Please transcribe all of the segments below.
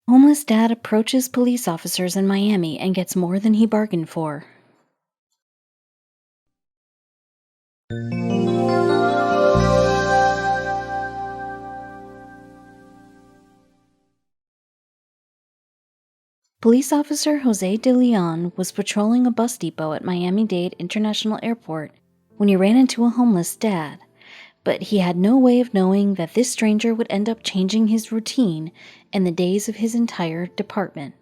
Homeless dad approaches police officers in Miami and gets more than he bargained for. Police officer Jose de Leon was patrolling a bus depot at Miami-Dade International Airport when he ran into a homeless dad, but he had no way of knowing that this stranger would end up changing his routine and the days of his entire department.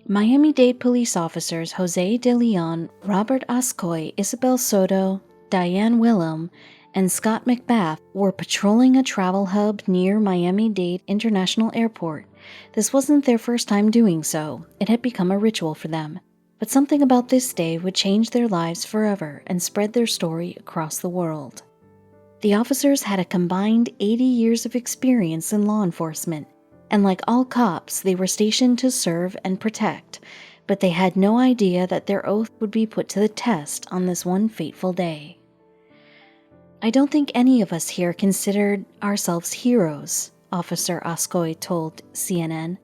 Miami-Dade police officers Jose de Leon, Robert Ascoy, Isabel Soto, Diane Willem, and Scott McBath were patrolling a travel hub near Miami-Dade International Airport. This wasn't their first time doing so. It had become a ritual for them. But something about this day would change their lives forever and spread their story across the world. The officers had a combined 80 years of experience in law enforcement, and like all cops, they were stationed to serve and protect, but they had no idea that their oath would be put to the test on this one fateful day. I don't think any of us here considered ourselves heroes, Officer Ascoy told CNN.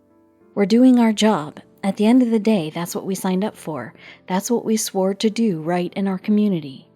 We're doing our job. At the end of the day, that's what we signed up for. That's what we swore to do right in our community.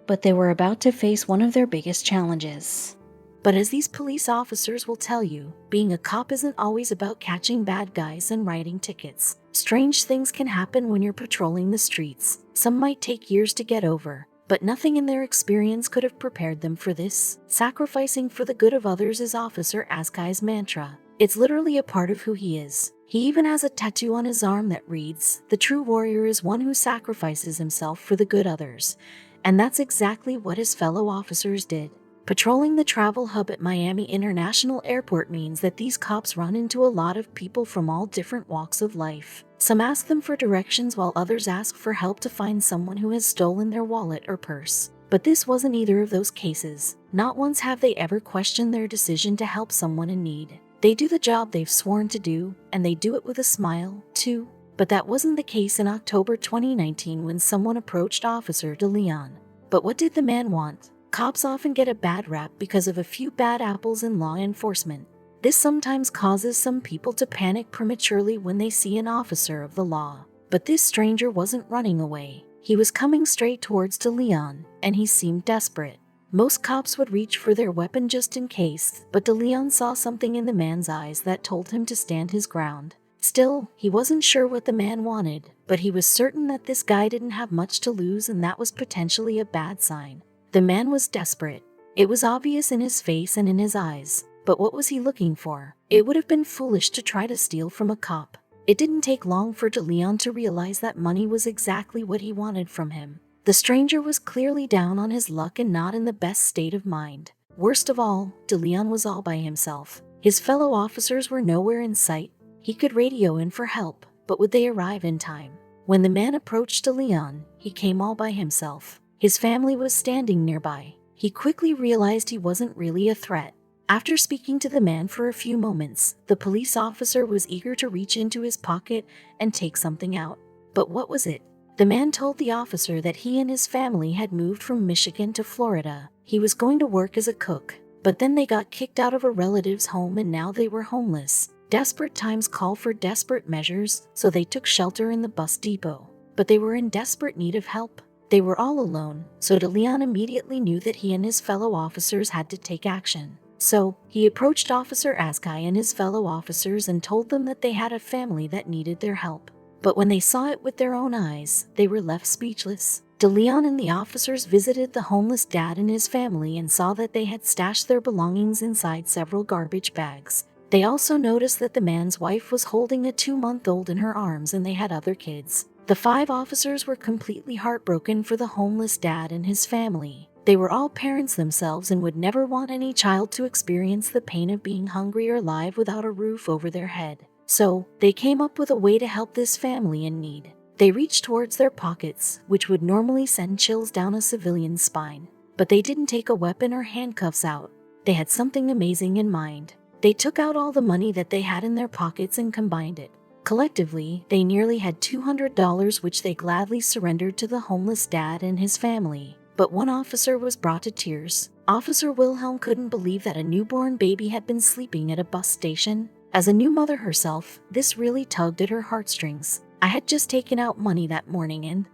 But they were about to face one of their biggest challenges. But as these police officers will tell you, being a cop isn't always about catching bad guys and writing tickets. Strange things can happen when you're patrolling the streets. Some might take years to get over, but nothing in their experience could have prepared them for this. Sacrificing for the good of others is Officer Ascoy's mantra. It's literally a part of who he is. He even has a tattoo on his arm that reads, "The true warrior is one who sacrifices himself for the good others." And that's exactly what his fellow officers did. Patrolling the travel hub at Miami International Airport means that these cops run into a lot of people from all different walks of life. Some ask them for directions while others ask for help to find someone who has stolen their wallet or purse. But this wasn't either of those cases. Not once have they ever questioned their decision to help someone in need. They do the job they've sworn to do, and they do it with a smile, too. But that wasn't the case in October 2019 when someone approached Officer de Leon. But what did the man want? Cops often get a bad rap because of a few bad apples in law enforcement. This sometimes causes some people to panic prematurely when they see an officer of the law. But this stranger wasn't running away. He was coming straight towards de Leon, and he seemed desperate. Most cops would reach for their weapon just in case, but de Leon saw something in the man's eyes that told him to stand his ground. Still, he wasn't sure what the man wanted, but he was certain that this guy didn't have much to lose, and that was potentially a bad sign. The man was desperate. It was obvious in his face and in his eyes. But what was he looking for? It would have been foolish to try to steal from a cop. It didn't take long for de Leon to realize that money was exactly what he wanted from him. The stranger was clearly down on his luck and not in the best state of mind. Worst of all, de Leon was all by himself. His fellow officers were nowhere in sight. He could radio in for help, but would they arrive in time? When the man approached de Leon, he came all by himself. His family was standing nearby. He quickly realized he wasn't really a threat. After speaking to the man for a few moments, the police officer was eager to reach into his pocket and take something out. But what was it? The man told the officer that he and his family had moved from Michigan to Florida. He was going to work as a cook, but then they got kicked out of a relative's home and now they were homeless. Desperate times call for desperate measures, so they took shelter in the bus depot. But they were in desperate need of help. They were all alone, so de Leon immediately knew that he and his fellow officers had to take action. So, he approached Officer Ascoy and his fellow officers and told them that they had a family that needed their help. But when they saw it with their own eyes, they were left speechless. De Leon and the officers visited the homeless dad and his family and saw that they had stashed their belongings inside several garbage bags. They also noticed that the man's wife was holding a 2-month-old in her arms and they had other kids. The 5 officers were completely heartbroken for the homeless dad and his family. They were all parents themselves and would never want any child to experience the pain of being hungry or alive without a roof over their head. So, they came up with a way to help this family in need. They reached towards their pockets, which would normally send chills down a civilian's spine. But they didn't take a weapon or handcuffs out. They had something amazing in mind. They took out all the money that they had in their pockets and combined it. Collectively, they nearly had $200, which they gladly surrendered to the homeless dad and his family. But one officer was brought to tears. Officer Wilhelm couldn't believe that a newborn baby had been sleeping at a bus station. As a new mother herself, this really tugged at her heartstrings. I had just taken out money that morning and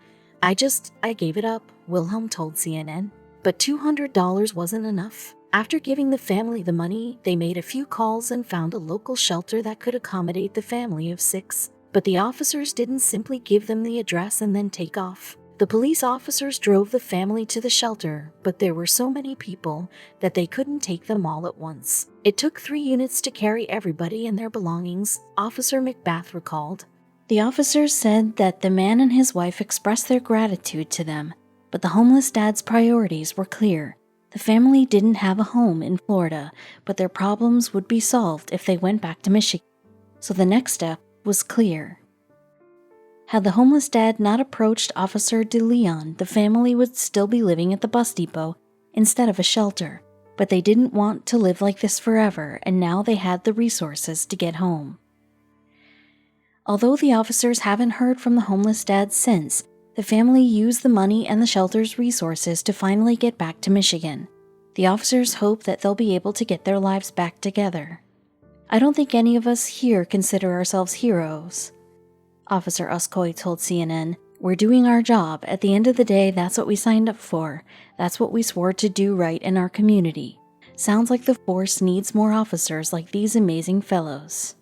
I gave it up, Wilhelm told CNN. But $200 wasn't enough. After giving the family the money, they made a few calls and found a local shelter that could accommodate the family of 6. But the officers didn't simply give them the address and then take off. The police officers drove the family to the shelter, but there were so many people that they couldn't take them all at once. It took 3 units to carry everybody and their belongings, Officer McBath recalled. The officers said that the man and his wife expressed their gratitude to them, but the homeless dad's priorities were clear. The family didn't have a home in Florida, but their problems would be solved if they went back to Michigan. So the next step was clear. Had the homeless dad not approached Officer DeLeon, the family would still be living at the bus depot instead of a shelter. But they didn't want to live like this forever, and now they had the resources to get home. Although the officers haven't heard from the homeless dad since, the family used the money and the shelter's resources to finally get back to Michigan. The officers hope that they'll be able to get their lives back together. I don't think any of us here consider ourselves heroes, Officer Uskoy told CNN. We're doing our job. At the end of the day, that's what we signed up for. That's what we swore to do right in our community. Sounds like the force needs more officers like these amazing fellows.